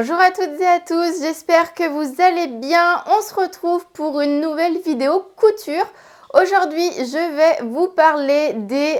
Bonjour à toutes et à tous, j'espère que vous allez bien. On se retrouve pour une nouvelle vidéo couture. Aujourd'hui, je vais vous parler des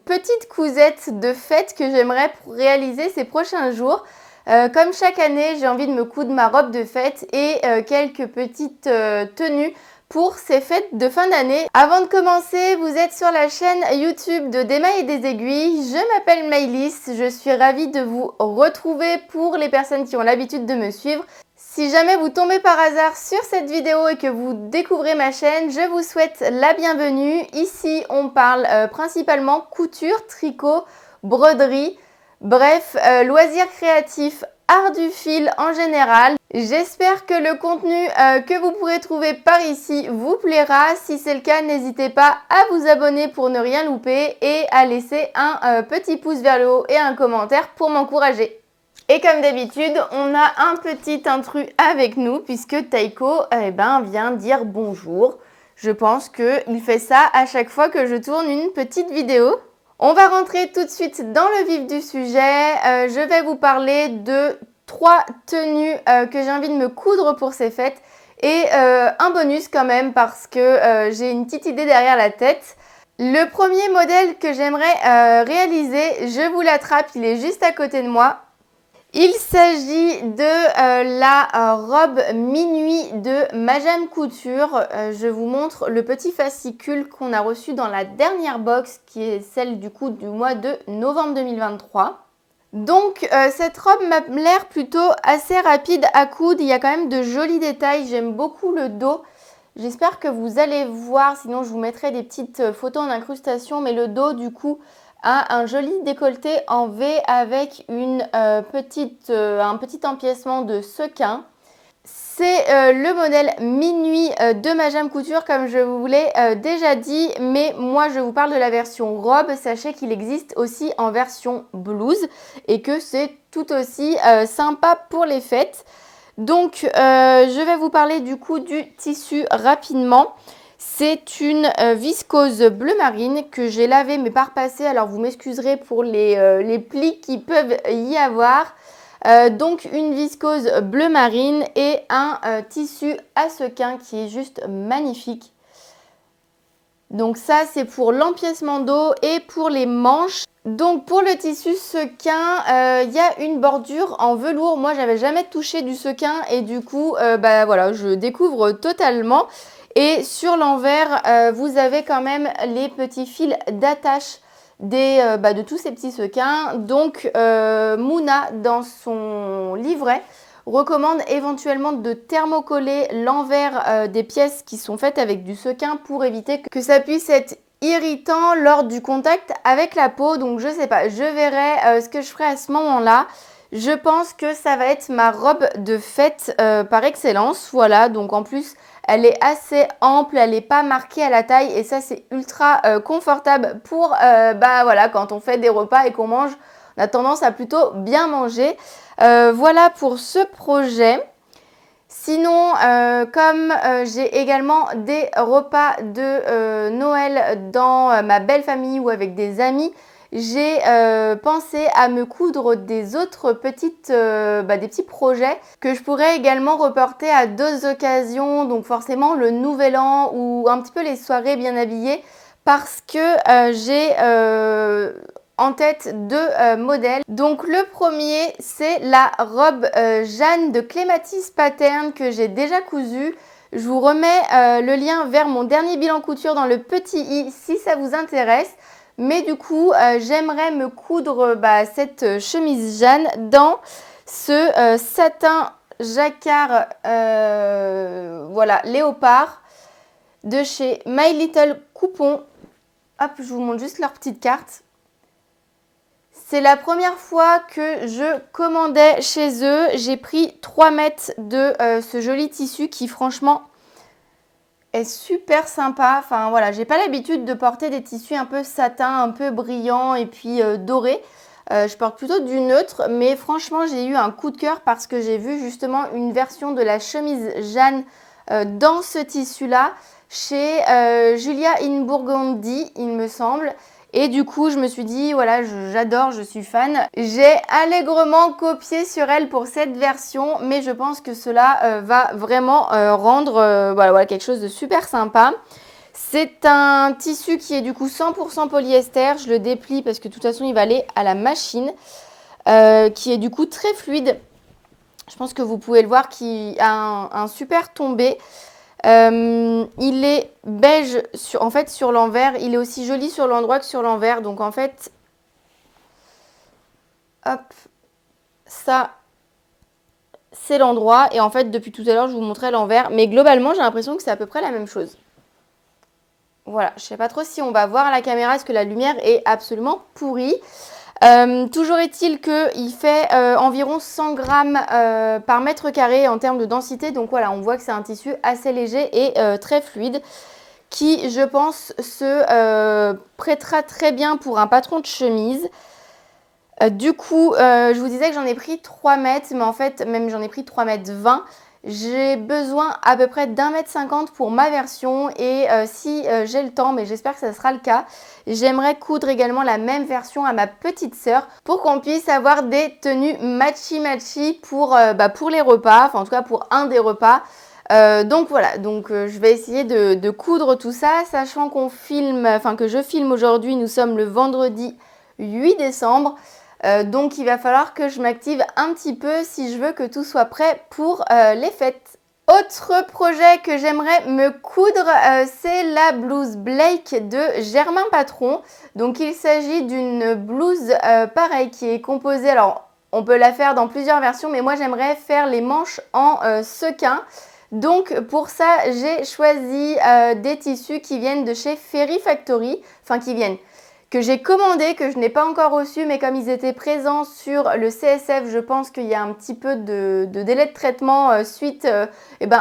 petites cousettes de fête que j'aimerais réaliser ces prochains jours. Comme chaque année, j'ai envie de me coudre ma robe de fête et quelques petites tenues pour ces fêtes de fin d'année. Avant de commencer, vous êtes sur la chaîne YouTube de Des Mailles et des Aiguilles. Je m'appelle Maëlys, je suis ravie de vous retrouver pour les personnes qui ont l'habitude de me suivre. Si jamais vous tombez par hasard sur cette vidéo et que vous découvrez ma chaîne, je vous souhaite la bienvenue. Ici, on parle principalement couture, tricot, broderie, bref, loisirs créatifs, art du fil en général. J'espère que le contenu que vous pourrez trouver par ici vous plaira. Si c'est le cas, n'hésitez pas à vous abonner pour ne rien louper et à laisser un petit pouce vers le haut et un commentaire pour m'encourager. Et comme d'habitude, on a un petit intrus avec nous puisque Taiko vient dire bonjour. Je pense qu'il fait ça à chaque fois que je tourne une petite vidéo. On va rentrer tout de suite dans le vif du sujet. Je vais vous parler de 3 tenues que j'ai envie de me coudre pour ces fêtes et un bonus quand même parce que j'ai une petite idée derrière la tête. Le premier modèle que j'aimerais réaliser, je vous l'attrape, il est juste à côté de moi. Il s'agit de la robe minuit de Majam Couture. Je vous montre le petit fascicule qu'on a reçu dans la dernière box qui est celle du coup du mois de novembre 2023. Donc cette robe m'a l'air plutôt assez rapide à coudre. Il y a quand même de jolis détails. J'aime beaucoup le dos. J'espère que vous allez voir. Sinon je vous mettrai des petites photos en incrustation. Mais le dos du coup a un joli décolleté en V avec un petit empiècement de sequin. C'est le modèle minuit de Majam Couture comme je vous l'ai déjà dit, mais moi je vous parle de la version robe. Sachez qu'il existe aussi en version blouse et que c'est tout aussi sympa pour les fêtes. Donc je vais vous parler du coup du tissu rapidement. C'est une viscose bleu marine que j'ai lavée mais pas repassée. Alors vous m'excuserez pour les plis qui peuvent y avoir. Donc une viscose bleu marine et un tissu à sequin qui est juste magnifique. Donc ça c'est pour l'empiècement dos et pour les manches. Donc pour le tissu sequin, il y a une bordure en velours. Moi j'avais jamais touché du sequin et du coup voilà, je découvre totalement. Et sur l'envers, vous avez quand même les petits fils d'attache de tous ces petits sequins. Donc Mouna dans son livret recommande éventuellement de thermocoller l'envers des pièces qui sont faites avec du sequin pour éviter que ça puisse être irritant lors du contact avec la peau. Donc je sais pas, je verrai ce que je ferai à ce moment-là. Je pense que ça va être ma robe de fête par excellence. Voilà, donc en plus elle est assez ample, elle n'est pas marquée à la taille et ça c'est ultra confortable pour voilà, quand on fait des repas et qu'on mange, on a tendance à plutôt bien manger. Voilà pour ce projet. Sinon, comme j'ai également des repas de Noël dans ma belle famille ou avec des amis, j'ai pensé à me coudre des autres des petits projets que je pourrais également reporter à d'autres occasions, donc forcément le nouvel an ou un petit peu les soirées bien habillées parce que j'ai en tête 2 modèles. Donc le premier c'est la robe Jeanne de Clématis Pattern que j'ai déjà cousue. Je vous remets le lien vers mon dernier bilan couture dans le petit i si ça vous intéresse. Mais du coup, j'aimerais me coudre cette chemise Jeanne dans ce satin jacquard voilà, léopard de chez My Little Coupon. Hop, je vous montre juste leur petite carte. C'est la première fois que je commandais chez eux. J'ai pris 3 mètres de ce joli tissu qui franchement est super sympa. Enfin voilà, j'ai pas l'habitude de porter des tissus un peu satin, un peu brillants et puis dorés. Je porte plutôt du neutre, mais franchement j'ai eu un coup de cœur parce que j'ai vu justement une version de la chemise Jeanne dans ce tissu là chez Julia in Burgundy il me semble. Et du coup, je me suis dit, voilà, j'adore, je suis fan. J'ai allègrement copié sur elle pour cette version, mais je pense que cela va vraiment rendre voilà, quelque chose de super sympa. C'est un tissu qui est du coup 100% polyester. Je le déplie parce que de toute façon, il va aller à la machine, qui est du coup très fluide. Je pense que vous pouvez le voir, qui a un super tombé. Il est beige en fait sur l'envers, il est aussi joli sur l'endroit que sur l'envers, donc en fait, hop, ça c'est l'endroit, et en fait depuis tout à l'heure je vous montrais l'envers, mais globalement j'ai l'impression que c'est à peu près la même chose. Voilà, je sais pas trop si on va voir à la caméra, parce que la lumière est absolument pourrie. Toujours est-il qu'il fait environ 100 grammes par mètre carré en termes de densité, donc voilà, on voit que c'est un tissu assez léger et très fluide, qui, je pense, se prêtera très bien pour un patron de chemise. Du coup, je vous disais que j'en ai pris 3 mètres, mais en fait, même j'en ai pris 3 mètres 20. J'ai besoin à peu près d'1 mètre 50 pour ma version, et si j'ai le temps, mais j'espère que ça sera le cas, j'aimerais coudre également la même version à ma petite sœur pour qu'on puisse avoir des tenues matchy pour les repas, enfin en tout cas pour un des repas. Donc voilà, je vais essayer de coudre tout ça, sachant qu'on filme, enfin que je filme aujourd'hui, nous sommes le vendredi 8 décembre. Donc il va falloir que je m'active un petit peu si je veux que tout soit prêt pour les fêtes. Autre projet que j'aimerais me coudre, c'est la blouse Blake de Germain Patron. Donc il s'agit d'une blouse pareil qui est composée, alors on peut la faire dans plusieurs versions, mais moi j'aimerais faire les manches en sequin. Donc pour ça, j'ai choisi des tissus qui viennent de chez Fairy Factory, enfin que j'ai commandé, que je n'ai pas encore reçu, mais comme ils étaient présents sur le CSF, je pense qu'il y a un petit peu de délai de traitement suite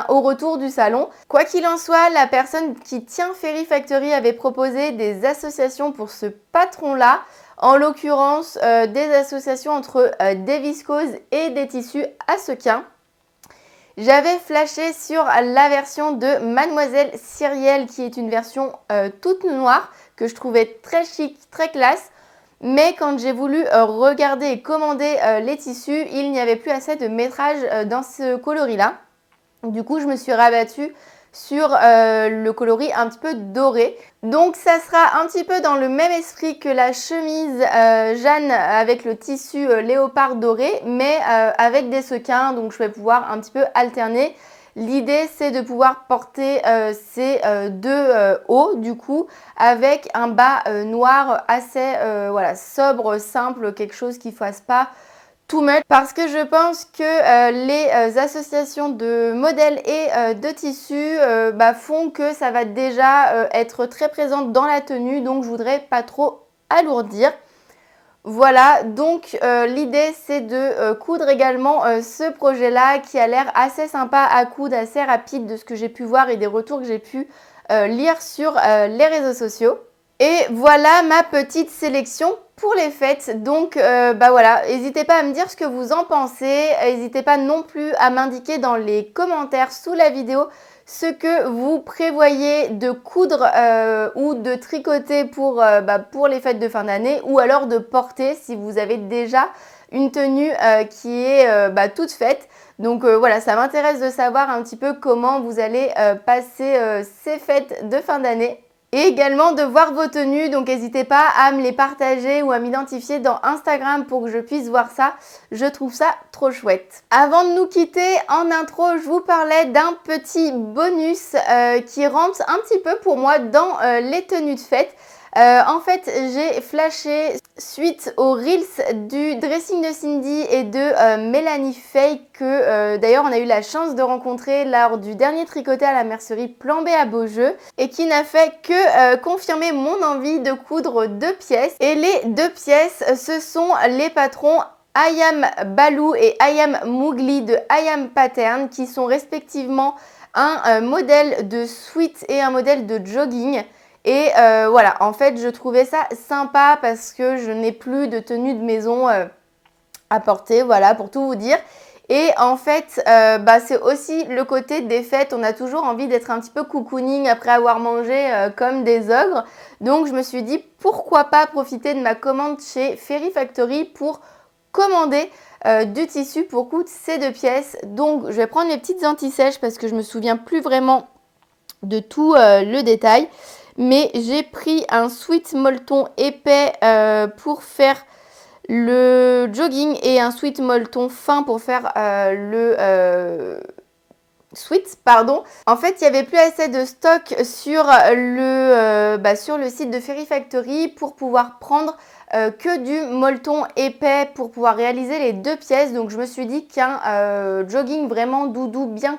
au retour du salon. Quoi qu'il en soit, la personne qui tient Fairy Factory avait proposé des associations pour ce patron-là, en l'occurrence des associations entre des viscoses et des tissus à sequin. J'avais flashé sur la version de Mademoiselle Cyrielle, qui est une version toute noire, que je trouvais très chic, très classe. Mais quand j'ai voulu regarder et commander les tissus, il n'y avait plus assez de métrage dans ce coloris-là. Du coup, je me suis rabattue sur le coloris un petit peu doré. Donc ça sera un petit peu dans le même esprit que la chemise Jeanne avec le tissu léopard doré, mais avec des sequins, donc je vais pouvoir un petit peu alterner. L'idée, c'est de pouvoir porter ces deux hauts du coup avec un bas noir assez sobre, simple, quelque chose qui ne fasse pas too much, parce que je pense que les associations de modèles et de tissus font que ça va déjà être très présente dans la tenue, donc je voudrais pas trop alourdir. Voilà, donc l'idée c'est de coudre également ce projet-là, qui a l'air assez sympa à coudre, assez rapide de ce que j'ai pu voir et des retours que j'ai pu lire sur les réseaux sociaux. Et voilà ma petite sélection pour les fêtes. Donc voilà, n'hésitez pas à me dire ce que vous en pensez. N'hésitez pas non plus à m'indiquer dans les commentaires sous la vidéo ce que vous prévoyez de coudre ou de tricoter pour les fêtes de fin d'année, ou alors de porter si vous avez déjà une tenue qui est toute faite. Donc voilà, ça m'intéresse de savoir un petit peu comment vous allez passer ces fêtes de fin d'année. Et également de voir vos tenues, donc n'hésitez pas à me les partager ou à m'identifier dans Instagram pour que je puisse voir ça. Je trouve ça trop chouette. Avant de nous quitter, en intro, je vous parlais d'un petit bonus qui rentre un petit peu pour moi dans les tenues de fête. En fait, j'ai flashé suite aux Reels du dressing de Cindy et de Mélanie Fake, que d'ailleurs on a eu la chance de rencontrer lors du dernier tricoté à la mercerie Plan B à Beaujeu, et qui n'a fait que confirmer mon envie de coudre 2 pièces. Et les 2 pièces, ce sont les patrons Ayam Balou et Ayam Mougli de Ayam Pattern, qui sont respectivement un modèle de sweat et un modèle de jogging. Et voilà, en fait, je trouvais ça sympa parce que je n'ai plus de tenue de maison à porter, voilà, pour tout vous dire. Et en fait, c'est aussi le côté des fêtes. On a toujours envie d'être un petit peu cocooning après avoir mangé comme des ogres. Donc je me suis dit pourquoi pas profiter de ma commande chez Fairy Factory pour commander du tissu pour coudre ces 2 pièces. Donc je vais prendre mes petites anti-sèches parce que je me souviens plus vraiment de tout le détail. Mais j'ai pris un sweat molleton épais pour faire le jogging et un sweat molleton fin pour faire le sweat, pardon. En fait, il n'y avait plus assez de stock sur le site de Fairy Factory pour pouvoir prendre que du molleton épais pour pouvoir réaliser les 2 pièces. Donc je me suis dit qu'un jogging vraiment doudou, bien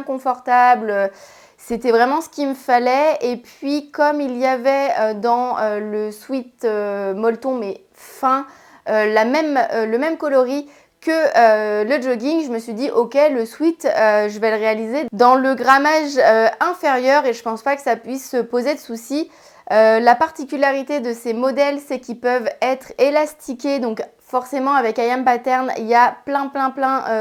confortable, c'était vraiment ce qu'il me fallait. Et puis comme il y avait dans le sweat molleton mais fin, le même coloris que le jogging, je me suis dit ok, le sweat je vais le réaliser dans le grammage inférieur et je pense pas que ça puisse se poser de soucis. La particularité de ces modèles, c'est qu'ils peuvent être élastiqués, donc forcément avec IM Pattern il y a plein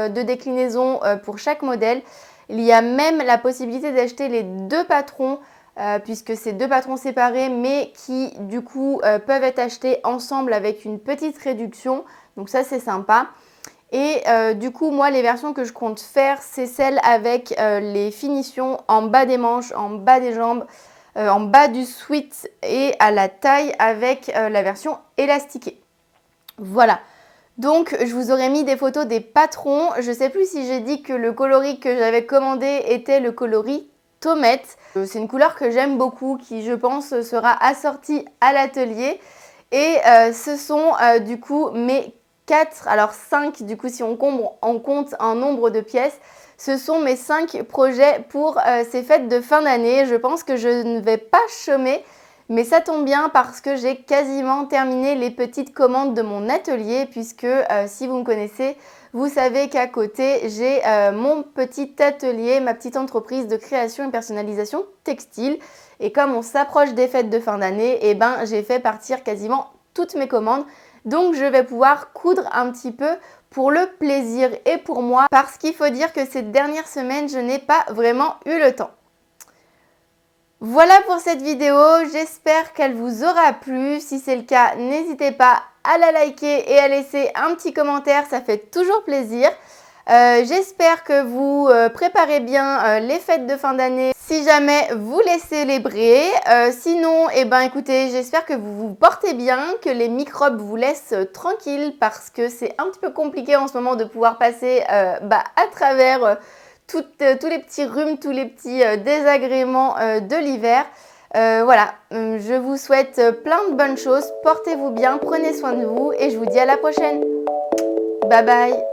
de déclinaisons pour chaque modèle. Il y a même la possibilité d'acheter les 2 patrons puisque c'est 2 patrons séparés mais qui du coup peuvent être achetés ensemble avec une petite réduction, donc ça c'est sympa. Et du coup moi les versions que je compte faire c'est celles avec les finitions en bas des manches, en bas des jambes, en bas du sweat et à la taille avec la version élastiquée. Voilà. Donc je vous aurais mis des photos des patrons. Je ne sais plus si j'ai dit que le coloris que j'avais commandé était le coloris Tomate. C'est une couleur que j'aime beaucoup qui je pense sera assortie à l'atelier. Et ce sont du coup mes 4, alors 5 du coup si on compte un nombre de pièces. Ce sont mes 5 projets pour ces fêtes de fin d'année. Je pense que je ne vais pas chômer. Mais ça tombe bien parce que j'ai quasiment terminé les petites commandes de mon atelier puisque si vous me connaissez, vous savez qu'à côté, j'ai mon petit atelier, ma petite entreprise de création et personnalisation textile. Et comme on s'approche des fêtes de fin d'année, j'ai fait partir quasiment toutes mes commandes. Donc je vais pouvoir coudre un petit peu pour le plaisir et pour moi parce qu'il faut dire que ces dernières semaines, je n'ai pas vraiment eu le temps. Voilà pour cette vidéo, j'espère qu'elle vous aura plu. Si c'est le cas, n'hésitez pas à la liker et à laisser un petit commentaire, ça fait toujours plaisir. J'espère que vous préparez bien les fêtes de fin d'année si jamais vous les célébrez. Sinon, écoutez, j'espère que vous vous portez bien, que les microbes vous laissent tranquilles parce que c'est un petit peu compliqué en ce moment de pouvoir passer à travers tous les petits rhumes, tous les petits désagréments de l'hiver. Voilà, je vous souhaite plein de bonnes choses. Portez-vous bien, prenez soin de vous et je vous dis à la prochaine. Bye bye.